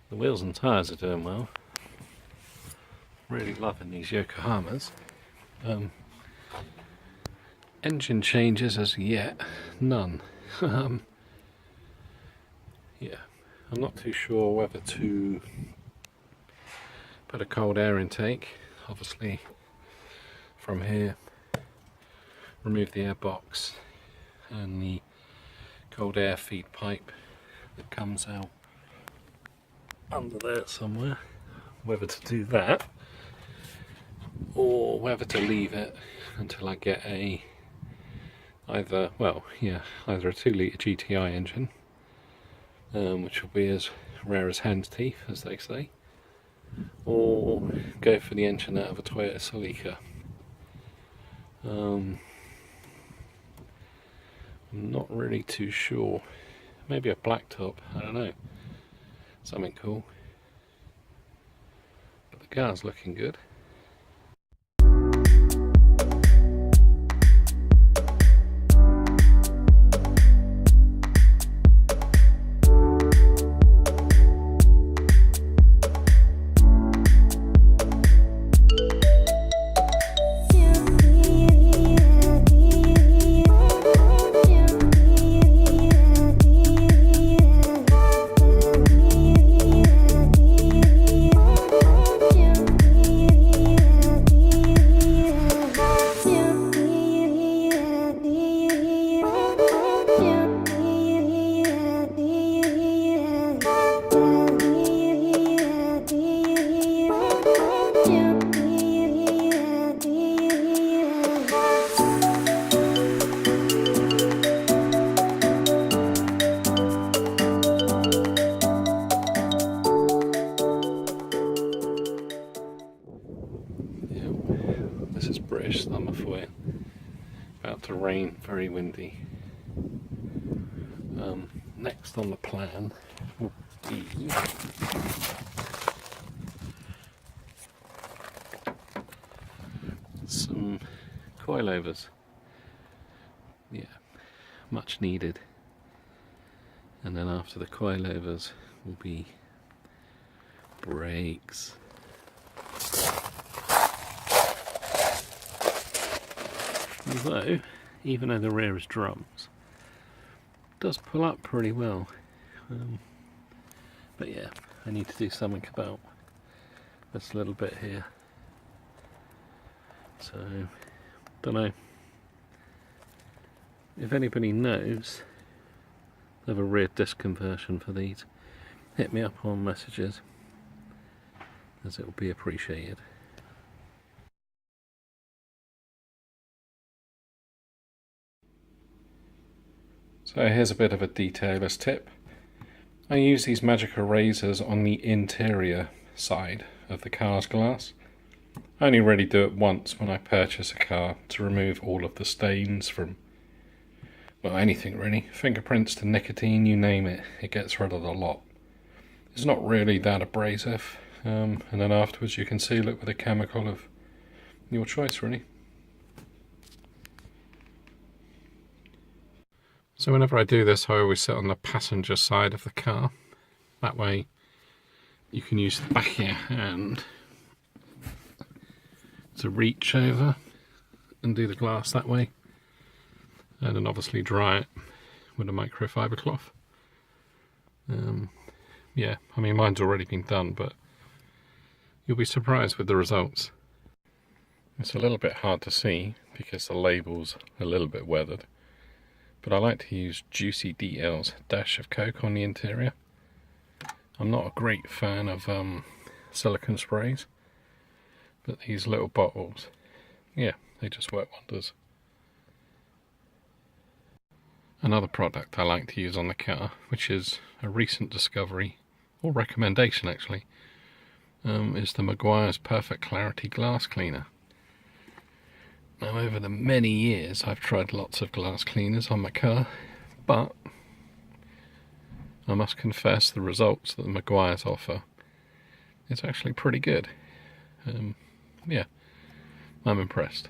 The wheels and tyres are doing well. Really loving these Yokohamas. Engine changes as yet, none. Yeah, I'm not too sure whether to put a cold air intake, obviously from here, remove the air box and the cold air feed pipe that comes out under there somewhere, whether to do that or whether to leave it until I get either a 2-litre GTI engine, which will be as rare as hen's teeth, as they say, or go for the engine out of a Toyota Celica. I'm not really too sure. Maybe a blacktop, I don't know. Something cool. But the car's looking good. This is British summer for you. About to rain, very windy. Next on the plan will be some coilovers. Yeah, much needed. And then after the coilovers will be brakes. Although, even though the rear is drums, it does pull up pretty well. But yeah, I need to do something about this little bit here. So, don't know. If anybody knows of a rear disc conversion for these, hit me up on messages, as it will be appreciated. So here's a bit of a detailer's tip. I use these magic erasers on the interior side of the car's glass. I only really do it once when I purchase a car to remove all of the stains from, well, anything really. Fingerprints to nicotine, you name it, it gets rid of the lot. It's not really that abrasive, and then afterwards you can seal it with a chemical of your choice really. So whenever I do this, I always sit on the passenger side of the car. That way you can use the back of your hand to reach over and do the glass that way. And then obviously dry it with a microfiber cloth. Yeah, I mean mine's already been done, but you'll be surprised with the results. It's a little bit hard to see because the label's a little bit weathered. But I like to use Juicy Details dash of Coke on the interior. I'm not a great fan of silicone sprays, but these little bottles, yeah, they just work wonders. Another product I like to use on the car, which is a recent discovery, or recommendation actually, is the Meguiar's Perfect Clarity Glass Cleaner. Now over the many years I've tried lots of glass cleaners on my car, but I must confess the results that the Meguiar's offer is actually pretty good. Yeah, I'm impressed.